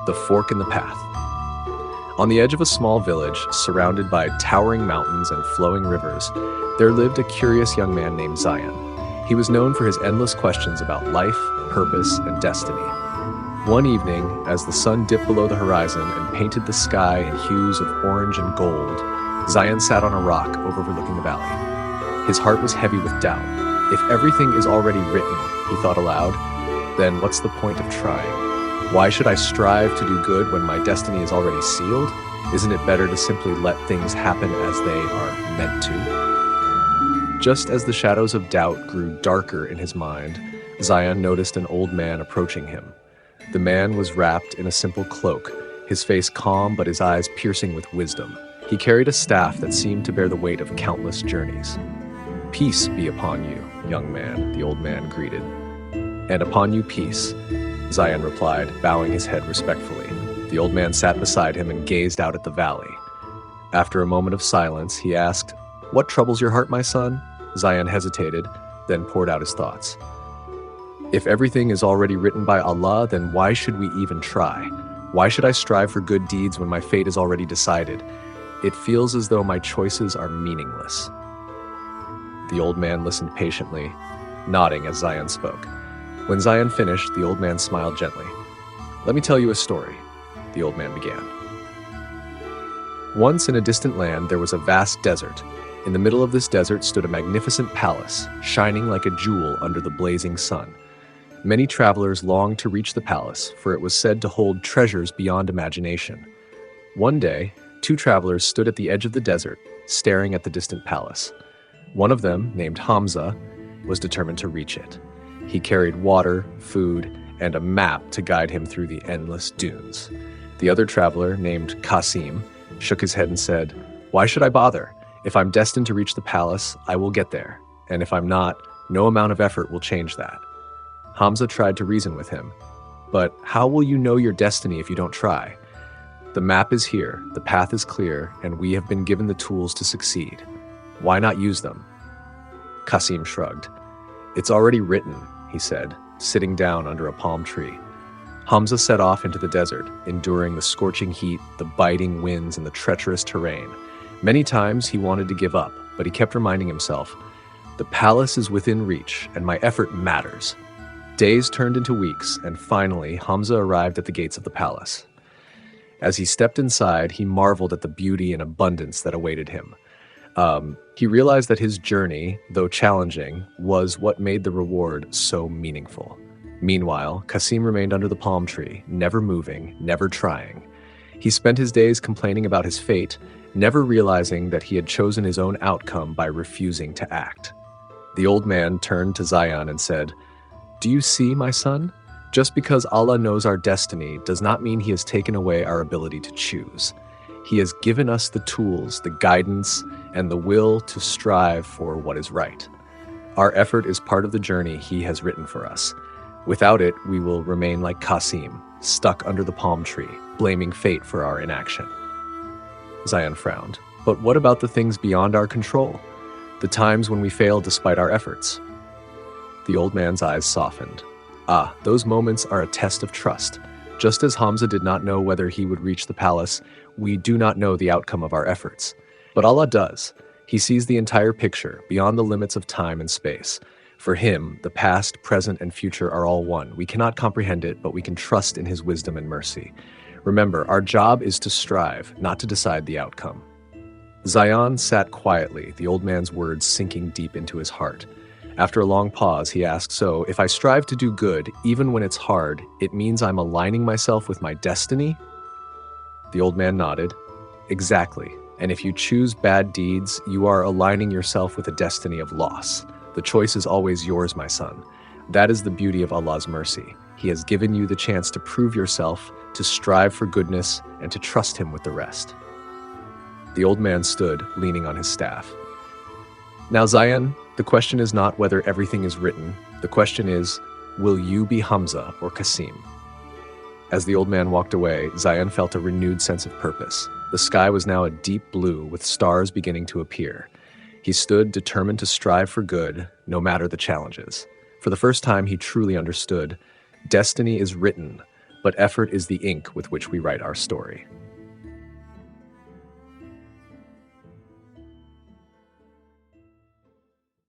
The Fork in the Path. On the edge of a small village, surrounded by towering mountains and flowing rivers, there lived a curious young man named Zion. He was known for his endless questions about life, purpose, and destiny. One evening, as the sun dipped below the horizon and painted the sky in hues of orange and gold, Zion sat on a rock overlooking the valley. His heart was heavy with doubt. If everything is already written, he thought aloud, then what's the point of trying? Why should I strive to do good when my destiny is already sealed? Isn't it better to simply let things happen as they are meant to? Just as the shadows of doubt grew darker in his mind, Zion noticed an old man approaching him. The man was wrapped in a simple cloak, his face calm but his eyes piercing with wisdom. He carried a staff that seemed to bear the weight of countless journeys. "Peace be upon you, young man," the old man greeted. "And upon you peace," Zion replied, bowing his head respectfully. The old man sat beside him and gazed out at the valley. After a moment of silence, he asked, "What troubles your heart, my son?" Zion hesitated, then poured out his thoughts. "If everything is already written by Allah, then why should we even try? Why should I strive for good deeds when my fate is already decided? It feels as though my choices are meaningless." The old man listened patiently, nodding as Zion spoke. When Zion finished, the old man smiled gently. "Let me tell you a story," the old man began. Once in a distant land, there was a vast desert. In the middle of this desert stood a magnificent palace, shining like a jewel under the blazing sun. Many travelers longed to reach the palace, for it was said to hold treasures beyond imagination. One day, two travelers stood at the edge of the desert, staring at the distant palace. One of them, named Hamza, was determined to reach it. He carried water, food, and a map to guide him through the endless dunes. The other traveler, named Qasim, shook his head and said, "Why should I bother? If I'm destined to reach the palace, I will get there. And if I'm not, no amount of effort will change that." Hamza tried to reason with him. "But how will you know your destiny if you don't try? The map is here, the path is clear, and we have been given the tools to succeed. Why not use them?" Qasim shrugged. "It's already written," he said, sitting down under a palm tree. Hamza set off into the desert, enduring the scorching heat, the biting winds, and the treacherous terrain. Many times he wanted to give up, but he kept reminding himself, "The palace is within reach, and my effort matters." Days turned into weeks, and finally Hamza arrived at the gates of the palace. As he stepped inside, he marveled at the beauty and abundance that awaited him. He realized that his journey, though challenging, was what made the reward so meaningful. Meanwhile, Qasim remained under the palm tree, never moving, never trying. He spent his days complaining about his fate, never realizing that he had chosen his own outcome by refusing to act. The old man turned to Zion and said, "Do you see, my son? Just because Allah knows our destiny does not mean He has taken away our ability to choose. He has given us the tools, the guidance, and the will to strive for what is right. Our effort is part of the journey He has written for us. Without it, we will remain like Qasim, stuck under the palm tree, blaming fate for our inaction." Zion frowned. "But what about the things beyond our control? The times when we fail despite our efforts?" The old man's eyes softened. "Ah, those moments are a test of trust. Just as Hamza did not know whether he would reach the palace, we do not know the outcome of our efforts. But Allah does. He sees the entire picture, beyond the limits of time and space. For Him, the past, present, and future are all one. We cannot comprehend it, but we can trust in His wisdom and mercy. Remember, our job is to strive, not to decide the outcome." Zion sat quietly, the old man's words sinking deep into his heart. After a long pause, he asked, "So, if I strive to do good, even when it's hard, it means I'm aligning myself with my destiny?" The old man nodded. "Exactly. And if you choose bad deeds, you are aligning yourself with a destiny of loss. The choice is always yours, my son. That is the beauty of Allah's mercy. He has given you the chance to prove yourself, to strive for goodness, and to trust Him with the rest." The old man stood, leaning on his staff. "Now, Zion, the question is not whether everything is written. The question is, will you be Hamza or Qasim?" As the old man walked away, Zion felt a renewed sense of purpose. The sky was now a deep blue, with stars beginning to appear. He stood determined to strive for good, no matter the challenges. For the first time, he truly understood. Destiny is written, but effort is the ink with which we write our story.